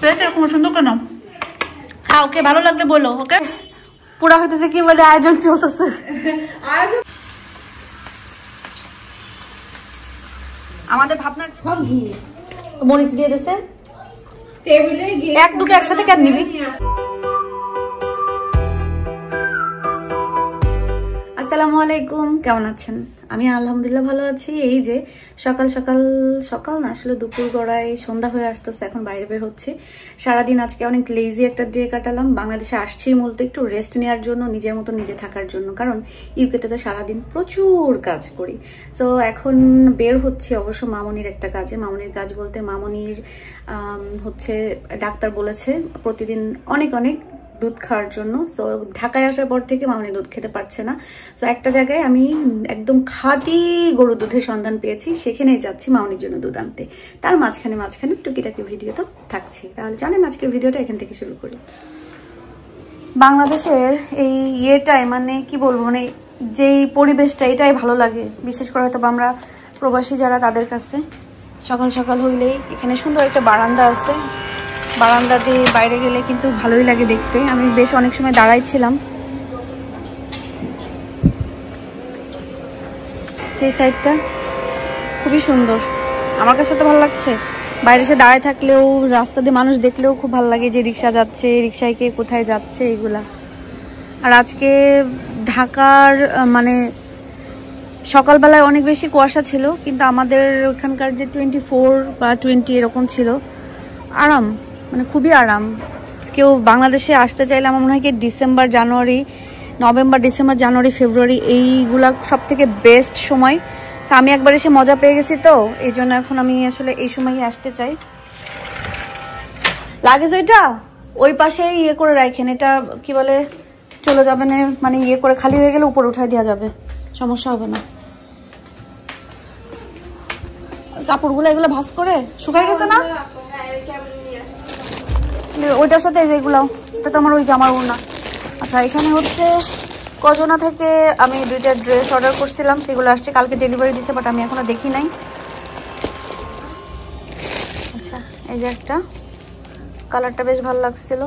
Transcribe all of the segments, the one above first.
Plate এরকম সুন্দর কেন? হ্যাঁ, ওকে ভালো লাগলে বলো। ওকে, পুরা হইতেছে কি বলে আয়োজন চলতেছে। আমাদের ভাবনার মরিচ দিয়ে দিছে, এক দুটো একসাথে কেন নিবি? আসসালামু আলাইকুম, কেমন আছেন? আমি আলহামদুলিল্লাহ ভালো আছি। এই যে সকাল সকাল সকাল না, আসলে দুপুর গড়ায় সন্ধ্যা হয়ে আসতেছে, এখন বাইরে বের হচ্ছে। সারাদিন আজকে অনেক লেজি একটা ডে কাটালাম। বাংলাদেশে আসছি মূলত একটু রেস্ট নেওয়ার জন্য, নিজের মতো নিজে থাকার জন্য, কারণ ইউকেতে তো সারাদিন প্রচুর কাজ করি। সো এখন বের হচ্ছে অবশ্য মামনির একটা কাজে। মামনির কাজ বলতে মামনির হচ্ছে ডাক্তার বলেছে প্রতিদিন অনেক অনেক দুধ খাওয়ার জন্য। সো ঢাকায় আসার পর থেকে মামনি দুধ খেতে পারছে না। সো একটা জায়গায় আমি একদম খাঁটি গরু দুধের সন্ধান পেয়েছি, সেখানেই যাচ্ছি মামনির জন্য দুধ আনতে। তার মাঝখানে টুকিটাকি ভিডিও তো থাকছে। তাহলে জানেন আজকের ভিডিওটা এখান থেকে শুরু করি। বাংলাদেশের এই ইয়েটাই মানে কি বলবো, মানে যেই পরিবেশটা এটাই ভালো লাগে, বিশেষ করে হয়তো আমরা প্রবাসী যারা তাদের কাছে। সকাল সকাল হইলেই এখানে সুন্দর একটা বারান্দা আছে, বারান্দা দিয়ে বাইরে গেলে কিন্তু ভালোই লাগে দেখতে। আমি বেশ অনেক সময় দাঁড়াইছিলাম সেই সাইডটা, খুবই সুন্দর, আমার কাছে তো ভালো লাগছে। বাইরে এসে দাঁড়ায় থাকলেও, রাস্তা দিয়ে মানুষ দেখলেও খুব ভালো লাগে যে রিক্সা যাচ্ছে, রিক্সায় কে কোথায় যাচ্ছে এগুলা। আর আজকে ঢাকার মানে সকালবেলায় অনেক বেশি কুয়াশা ছিল, কিন্তু আমাদের ওখানকার যে 24 বা 20 এরকম ছিল। আরাম, মানে খুবই আরাম। কেউ বাংলাদেশে আসতে চাইলে আমার মনে হয় কি December January, November December January February এইগুলা সব থেকে বেস্ট সময়। আমি একবার এসে মজা পেয়ে গেছি, তো এই জন্য এখন আমি আসলে এই সময়ই আসতে চাই। লাগেজ ওইটা ওই পাশে ইয়ে করে রাখেন, এটা কি বলে চলে যাবে না, মানে ইয়ে করে খালি হয়ে গেলে উপরে উঠাই দেওয়া যাবে, সমস্যা হবে না। কাপড়গুলো এগুলো ভাঁজ করে শুকাই গেছে না ওইটার সাথে এগুলো, এটা তো আমার ওই জামার ওড়না। আচ্ছা, এখানে হচ্ছে কজনা থেকে আমি 2টা ড্রেস অর্ডার করছিলাম, সেগুলো আসছে, কালকে ডেলিভারি দিছে, বাট আমি এখনো দেখি নাই। আচ্ছা, এই যে একটা কালারটা বেশ ভালো লাগছিল।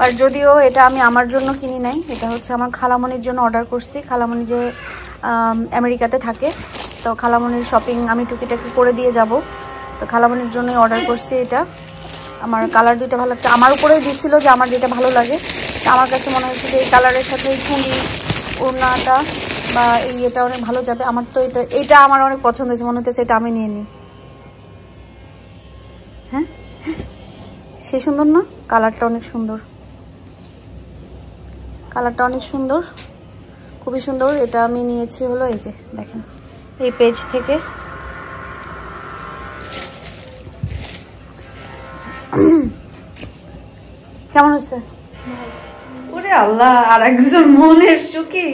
আর যদিও এটা আমি আমার জন্য কিনি নাই, এটা হচ্ছে আমার খালামণির জন্য অর্ডার করছি। খালামণি যে আমেরিকাতে থাকে, তো খালামণির শপিং আমি টুকিটাকি করে দিয়ে যাব, তো খালামণির জন্যই অর্ডার করছি এটা। আমার কালার দুইটা ভালো লাগছে, আমার উপরেই দিচ্ছিল যে আমার যেটা ভালো লাগে। আমার কাছে মনে হচ্ছে যে এই কালারের সাথে এই চুড়ি ওড়নাটা বা এই এটা অনেক ভালো যাবে। আমার তো এটা আমার অনেক পছন্দ হয়েছে, মনে হচ্ছে এটা আমি নিয়ে নিই। হ্যাঁ, সে সুন্দর না? কালারটা অনেক সুন্দর, কালারটা অনেক সুন্দর, খুবই সুন্দর। এটা আমি নিয়েছি হলো এই যে দেখেন এই পেজ থেকে। কেমন হচ্ছে? ওরে আল্লাহ, আর একজন মনের সুখী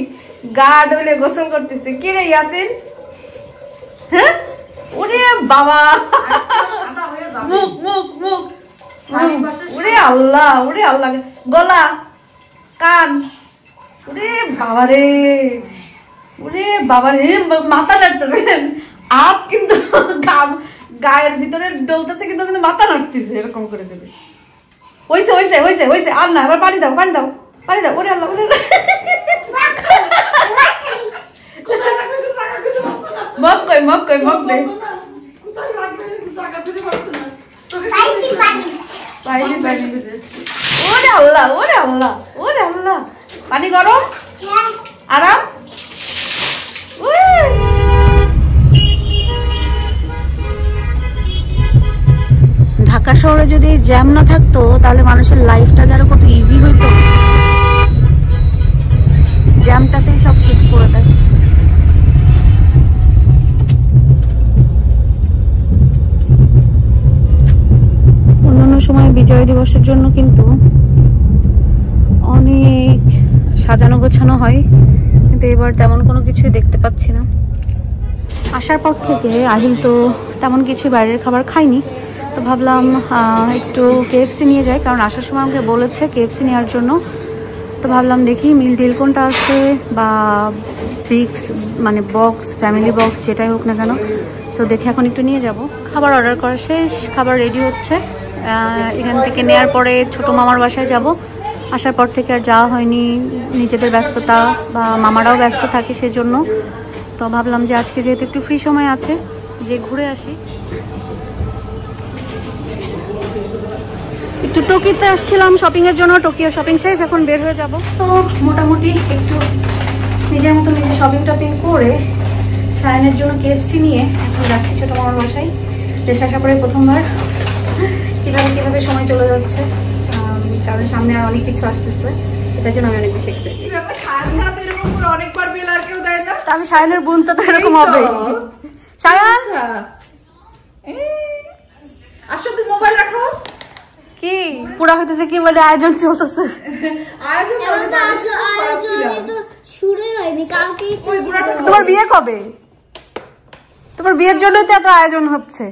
গার্ড হলে গোসল করতেছে। কি রে ইয়াসিন? হ্যাঁ, ওরে বাবা, মুখ মুখ মুখ, ওরে আল্লাহ, ওরে আল্লাহ, গলা কান, ওরে বাবা রে, ওরে বাবা রে, মাথা নাড়তেছে, হাত কিন্তু গায়ের ভিতরে ডলতেছে, কিন্তু মাথা নাড়তেছে এরকম করে দেবে। হইছে হইছে হইছে হইছে, আর না, এবার পানি দাও, পানি দাও, পানি দাও। ওরে আল্লাহ, ওরে মগ কই, মগ কই, মগ দে। ওরে আল্লাহ, ওরে আল্লাহ, ওরে আল্লাহ, পানি গরম, আরাম। ঢাকা শহরে যদি জ্যাম না থাকতো তাহলে মানুষের লাইফটা যেন কত ইজি হইতো। জ্যামটাতেই সব শেষ করে দেয়। অন্যান্য সময় বিজয় দিবসের জন্য কিন্তু অনেক সাজানো গোছানো হয়, কিন্তু এবার তেমন কোনো কিছুই দেখতে পাচ্ছি না। আসার পর থেকে আহিল তো তেমন কিছু বাইরের খাবার খাইনি, তো ভাবলাম একটু KFC নিয়ে যাই, কারণ আসার সময় আমাকে বলেছে KFC নেওয়ার জন্য। তো ভাবলাম দেখি মিল ডিল কোনটা আছে, বা ফিক্স মানে বক্স, ফ্যামিলি বক্স, যেটাই হোক না কেন। সো দেখে এখন একটু নিয়ে যাব। খাবার অর্ডার করা শেষ, খাবার রেডি হচ্ছে, এখান থেকে নেয়ার পরে ছোট মামার বাসায় যাব। আসার পর থেকে আর যাওয়া হয়নি, নিজেদের ব্যস্ততা বা মামারাও ব্যস্ত থাকে সেজন্য। তো ভাবলাম যে আজকে যেহেতু একটু ফ্রি সময় আছে, যে ঘুরে আসি। একটু টোকিওতে আসছিলাম শপিং এর জন্য, টোকিও শপিং শেষ, এখন বের হয়ে যাব। তো মোটামুটি একটু নিজের মতো নিজে শপিং টপিং করে সায়নের জন্য কেএফসি নিয়ে এখন যাচ্ছি ছোট মামার বাসায়। দেশে আসার পরে প্রথমবার কিভাবে সময় চলে যাচ্ছে, কারণ সামনে আর অনেক কিছু আসতেছে, এটার জন্য আমি অনেক বেশি এক্সাইটেড। আমি সায়নের বোন, তো এরকম হবে। সায়ন আসো, তুমি মোবাইল রাখো। কি পুরা হইতেছে, কি বলে আয়োজন চলতেছে। তোমার বিয়ে কবে? তোমার বিয়ের জন্যই তো এত আয়োজন হচ্ছে।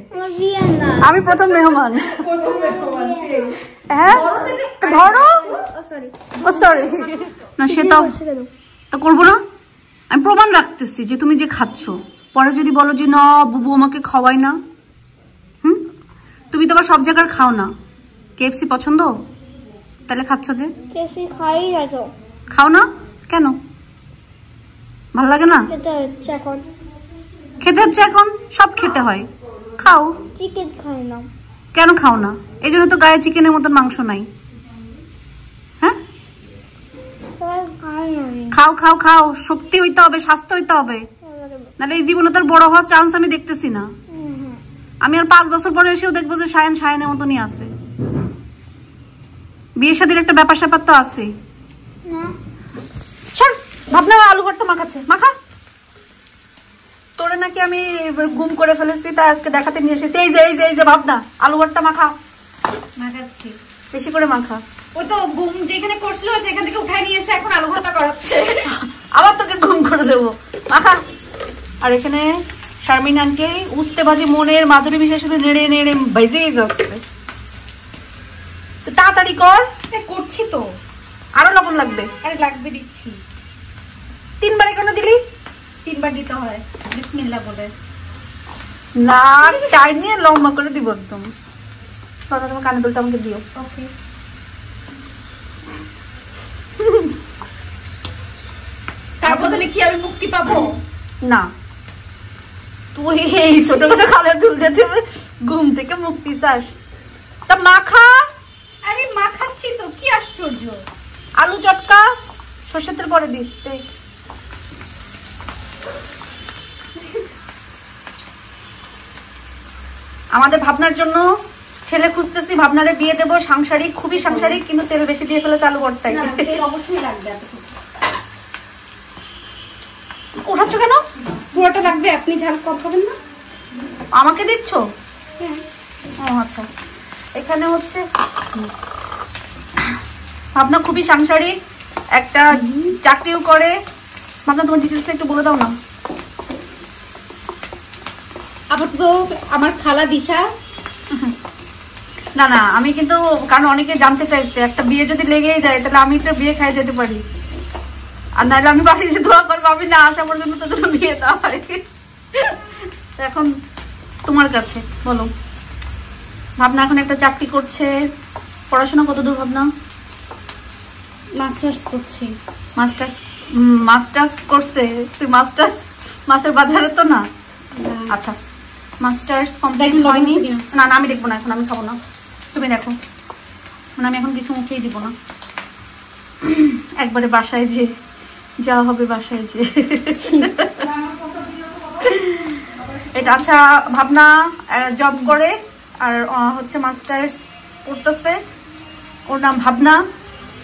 আমি প্রথম মেহমান। হ্যাঁ ধরো, ও সরি না, সেটা তো করবো না। আমি প্রমাণ রাখতেছি যে তুমি যে খাচ্ছ, পরে যদি বলো যে না বুবু আমাকে খাওয়াই না। তুমি তো আবার সব জায়গার খাও না। কেএফসি পছন্দ, তাহলে খাচ্ছ যে? খাও না কেন? ভাল লাগে না? খেতে হচ্ছে এখন, সব খেতে হয়। খাও। চিকেন খাই না। কেন খাও না? এই জন্য তো গায়ে চিকেনের মতন মাংস নাই। হ্যাঁ খাও খাও খাও, শক্তি হইতে হবে, স্বাস্থ্য হইতে হবে, নাহলে এই জীবনে তার বড় হওয়ার চান্স আমি দেখতেছি না। আমি আর 5 বছর পরে এসেও দেখবো যে সায়নের মতনই আছে। বিয়ের সাথে একটা ব্যাপার স্যাপার তো আছে। ভাবনা আলু ভর্তা মাখাচ্ছে, মাখা। তোরে নাকি আমি গুম করে ফেলেছি, তাই আজকে দেখাতে নিয়ে এসেছি। এই যে ভাবনা আলু ভর্তা মাখা। মাখাচ্ছি, বেশি করে মাখা। ওই তো গুম যেখানে করছিল সেখান থেকে উঠাই নিয়ে এসে এখন আলু ভর্তা করাচ্ছে। আবার তোকে গুম করে দেবো, মাখা। আর এখানে শারমিন আন্টি উস্তে ভাজি মনের মাধুরী মিশে শুধু নেড়ে নেড়ে ভেজেই যাচ্ছে। তাড়াতাড়ি কর। করছি তো, আরো লবণ লাগবে। আরে লাগবে, দিচ্ছি। 3 বারে কেন দিলি? 3 বার দিতে হয় বিসমিল্লাহ বলে। না চাই নিয়ে লম্বা করে দিব একদম। তোমার কানে দুলটা আমাকে দিও। ওকে। তার বদলে কি আমি মুক্তি পাবো? না, তুই এই ছোট ছোট কানে দুল দিয়ে ঘুম থেকে মুক্তি চাস? তা মাখা। আরে মাখাচ্ছি তো, কি আশ্চর্য। আলু চটকা সরষের তেল পরে দিস। আমাদের ভাবনার জন্য ছেলে খুঁজতেছি, ভাবনারে বিয়ে দেবো। সাংসারিক, খুবই সাংসারিক, কিন্তু তেল বেশি দিয়ে ফেলে আলু ভর্তায়। তেল অবশ্যই লাগবে। উঠাচ্ছ কেন? পুরোটা লাগবে, আপনি ঝাল কম খাবেন না। আমাকে দিচ্ছ? ও আচ্ছা। এখানে হচ্ছে ভাবনা খুবই সাংসারিক, একটা চাকরিও করে। ভাবনা তোমার ডিটেলসটা একটু বলে দাও না। আপাতত আমার খালা দিশা। না আমি কিন্তু, কারণ অনেকে জানতে চাইছে, একটা বিয়ে যদি লেগেই যায় তাহলে আমি তো বিয়ে খাই যেতে পারি, আর নাহলে আমি বাড়ি যে দোয়া করবো আমি না আসা পর্যন্ত তো যেন বিয়ে দেওয়া হয়। এখন তোমার কাছে বলো। ভাবনা এখন একটা চাকরি করছে, পড়াশোনা কত দূর ভাবনা? মাস্টার্স করছি। মাস্টার্স করছে? তুই মাছের বাজারে তো না? আচ্ছা, মাস্টার্স কমপ্লিট হয়নি। না আমি দেখবো না, এখন আমি খাবো না, তুমি দেখো। মানে আমি এখন কিছু মুখেই দিব না, একবারে বাসায় যে যাওয়া হবে, বাসায় যে। এটা আচ্ছা, ভাবনা জব করে আর হচ্ছে মাস্টার্স করতেছে। ওর নাম ভাবনা।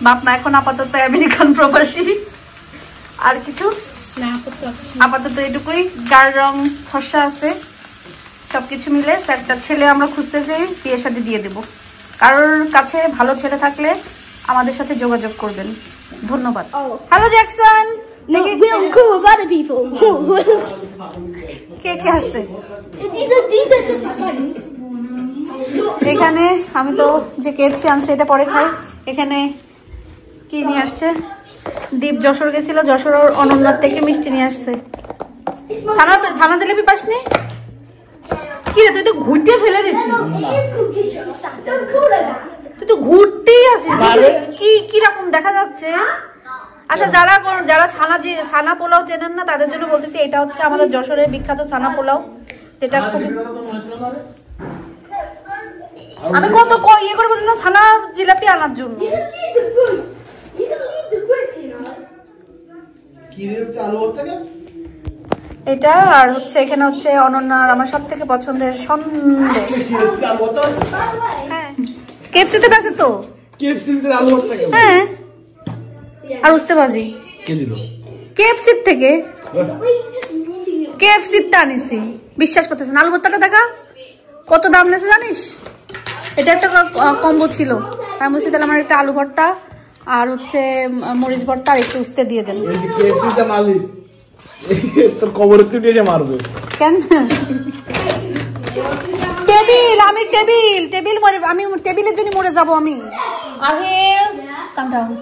বাপমা এখন আপাতত আমেরিকান প্রবাসী। আর কিছু না, আপাতত এটুকুই। গায়ের রং ফর্সা আছে, সবকিছু মিলে একটা ছেলে আমরা খুঁজতেছি, বিয়ে শাদী দিয়ে দেব। কারোর কাছে ভালো ছেলে থাকলে আমাদের সাথে যোগাযোগ করবেন। ধন্যবাদ। Hello Jackson. কে কে আছে এখানে? আমি তো যে কেএফসি আনছি এটা পরে খাই। এখানে কি নিয়ে আসছে? দীপ যশোর গেছিল, যশোর অনন্যার থেকে মিষ্টি নিয়ে আসছে। ছানা জিলাপি পাসনি? কি রে তুই তো ঘুরতে ফেলে দিছিস, তুই তো ঘুরতেই আসিস, কি কিরকম দেখা যাচ্ছে। আচ্ছা যারা সানা পোলাও চেনেন না তাদের জন্য বলতেছি, এটা হচ্ছে আমাদের যশোরের বিখ্যাত সানা পোলাও, যেটা খুব আমি কত ইয়ে করে বললাম সানা জিলাপি আনার জন্য। এটা আর হচ্ছে এখানে হচ্ছে অনন্যার আমার সব থেকে পছন্দের সন্দেশ। হ্যাঁ কেএফসি তে আছে তো, হ্যাঁ আর উস্তে ভাজি কেএফসি থেকে, কেএফসি তে আনিছি, বিশ্বাস করতেছেন। আলু ভর্তাটা দেখা কত দাম নেছে জানিস, এটা একটা কম্বো ছিল, আমি বলছি তাহলে আমার একটা আলু ভর্তা আর হচ্ছে মরিচ ভর্তা আর একটু উস্তে দিয়ে দেন। তোর কবর তুই মারবে কেন? টেবিল আমি টেবিলের জন্য মরে যাবো আমি। আহিল কাম ডাউন।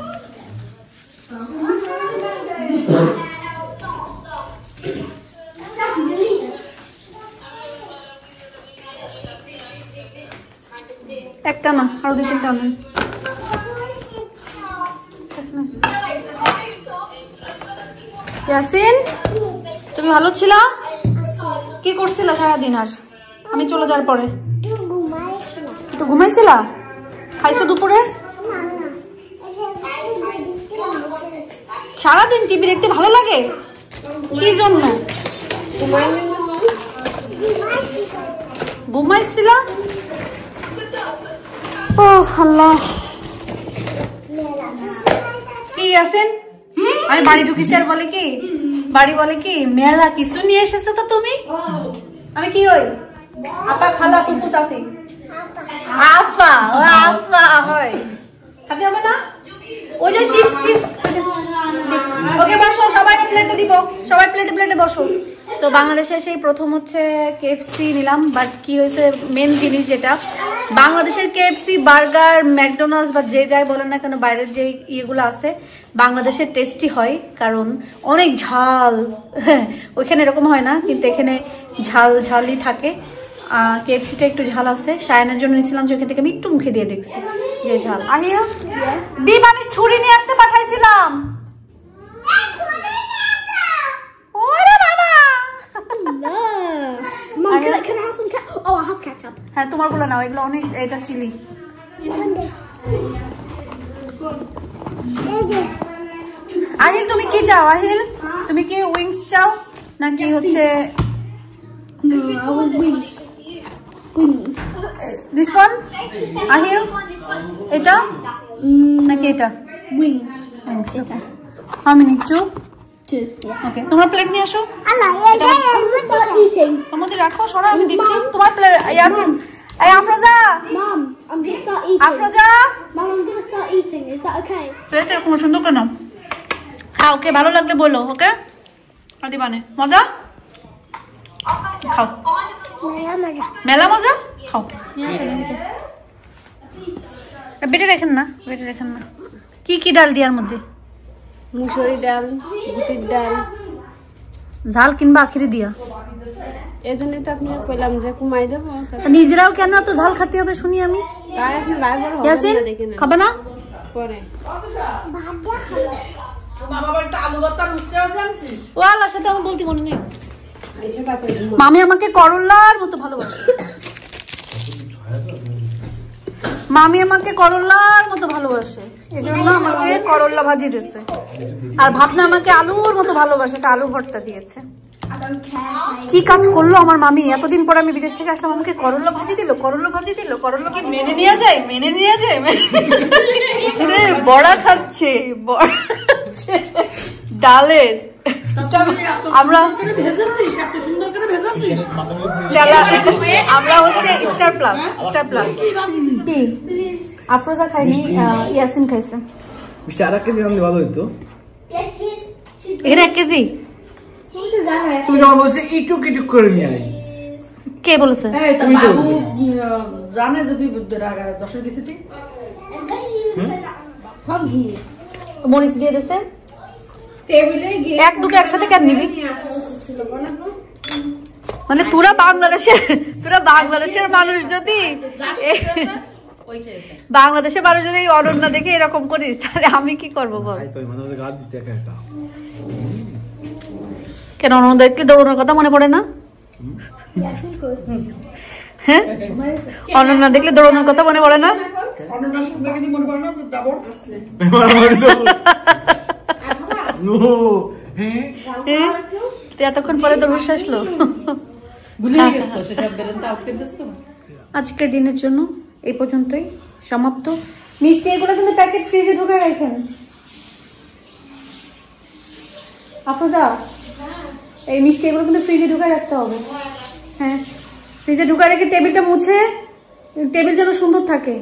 একটা না আরো 2-3টা আনেন। ইয়াসিন তুমি ভালো ছিলা? কি করছিলা সারাদিন? আর আমি চলে যাওয়ার পরে একটু ঘুমাইছিলা? খাইছো দুপুরে? সারাদিন টিভি দেখতে ভালো লাগে কি জন্য? ঘুমাইছিলা? ও আল্লাহ। কি ইয়াসিন আমি বাড়ি ঢুকিছি আর বলে কি মেলা কিছু নিয়ে এসেছো তো তুমি? আমি কি হই? আপা খালা ফুপুস আছি। আফা হয় হাতে হবে না ওই যে চিপস। ওকে বসো, সবাই প্লেটে দিব, সবাই প্লেটে বসো। তো বাংলাদেশে সেই প্রথম হচ্ছে কেএফসি নিলাম, বাট কি হয়েছে মেন জিনিস যেটা বাংলাদেশের কেএফসি বার্গার ম্যাকডোনাল্ডস বা যে যাই বলেন না কেন বাইরের যে ইয়েগুলো আছে বাংলাদেশের টেস্টি হয়, কারণ অনেক ঝাল। ওইখানে এরকম হয় না, কিন্তু এখানে ঝালই থাকে। কেএফসিটা একটু ঝাল আছে, সায়নের জন্য নিয়েছিলাম, ওখান থেকে আমি একটু মুখে দিয়ে দেখছি যে ঝাল। আহিয়া দীপ আমি ছুরি নিয়ে আসতে পাঠাইছিলাম। হ্যাঁ তোমার গুলো নাও, এগুলো অনেক, এটা চিলি। আহিল তুমি কি চাও? আহিল তুমি কি উইংস চাও নাকি হচ্ছে দিস ওয়ান? আহিল এটা নাকি এটা? উইংস। How many? 2? ওকে তোমরা প্লেট নিয়ে আসো, তোমাদের রাখো, সরা আমি দিচ্ছি তোমার প্লেট। ইয়াসিন এই Afroza, mom I'm going to start eating. Afroza mom I'm going to start eating. Is that okay? Plate এরকম সুন্দর করে নাও, খাও, ওকে ভালো লাগলে বলো, ওকে আদি বানে মজা খাও, মেলা মজা খাও। বেটে রাখেন না কি ডাল দিয়ার মধ্যে? মুসুরি ডাল, বুটের ডাল, ঝাল কিংবা আখিরে দিয়া। এজন্যই তো আপনি কইলাম যে কমাই দেব। নিজেরাও কেন এত ঝাল খেতে হবে শুনি আমি? তাই আপনি বাইরে হবে ইয়াসিন খাবে না পরে ভাত দিয়া খাবে। মামা বলতে আলু ভর্তা মুছতে হবে জানছিস? ওয়ালা সেটা আমি বলতে মনে নেই। মামি আমাকে করলার মতো ভালোবাসে, এজন্য আমাকে করলা ভাজি দিয়েছে, আর ভাবনা আমাকে আলুর মতো ভালোবাসে, তা আলু ভর্তা দিয়েছে। কি কাজ করলো আমার মামি, এতদিন পর আমি বিদেশ থেকে আসলাম আমাকে করলা ভাজি দিল। করলা কি মেনে নেওয়া যায়? বড়া খাচ্ছে ডালের। আমরা হচ্ছে স্টার প্লাস কি আফরোজা খাইনি, ইয়াসিন খাইছে। এখানে 1 কেজি তুমি যখন বলছো ইটুক করে নিয়ে আয়, কে বলেছে? জানে যদি যশোর গেছি মরিচ দিয়ে দিছে, 1-2 একসাথে কেন নিবি? মানে তোরা তোরা বাংলাদেশের মানুষ যদি বাংলাদেশের মানুষ যদি এই অনন্যা দেখে এরকম করিস তাহলে আমি কি করবো বল? কেন অনন্যাকে দৌড়ানোর কথা মনে পড়ে না? হ্যাঁ, অনন্যা দেখলে দৌড়ানোর কথা মনে পড়ে না? এতক্ষণ পরে তোর হুঁশ আসলো। আজকের দিনের জন্য এই পর্যন্তই সমাপ্ত। মিষ্টি এগুলো কিন্তু প্যাকেট ফ্রিজে ঢুকে রাখেন। আফরোজা, এই মিষ্টি এগুলো কিন্তু ফ্রিজে ঢুকে রাখতে হবে। হ্যাঁ, ফ্রিজে ঢুকে রেখে টেবিলটা মুছে, টেবিল যেন সুন্দর থাকে।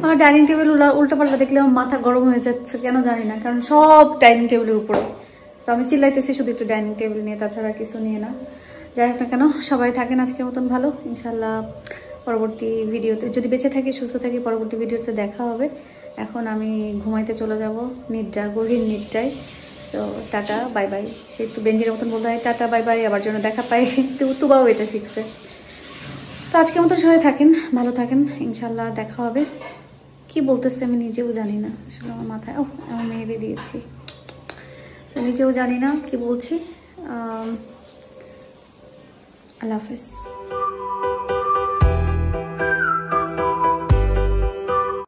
আমার ডাইনিং টেবিল উল্টা পাল্টা দেখলে আমার মাথা গরম হয়ে যাচ্ছে, কেন জানি না, কারণ সব ডাইনিং টেবিলের উপরে। তো আমি চিল্লাইতেছি শুধু একটু ডাইনিং টেবিল নিয়ে, তাছাড়া কিছু নিয়ে না। যাই হোক না কেন, সবাই থাকেন আজকের মতন ভালো। ইনশাল্লাহ পরবর্তী ভিডিওতে যদি বেঁচে থাকি, সুস্থ থাকি, পরবর্তী ভিডিওতে দেখা হবে। এখন আমি ঘুমাইতে চলে যাব, নিদ্রা, গভীর নিদ্রায়। তো টাটা বাই বাই। সে একটু বেঞ্জির মতন বলতে হয় টাটা বাই বাই, আবার জন্য দেখা পাই। তুবাও এটা শিখছে। তো আজকের মতো সবাই থাকেন, ভালো থাকেন, ইনশাল্লাহ দেখা হবে। কি বলতেছে আমি নিজেও জানি না আসলে, আমার মাথায় আমার মেয়েরে দিয়েছি, নিজেও জানি না কি বলছি। আল্লাহ হাফেজ।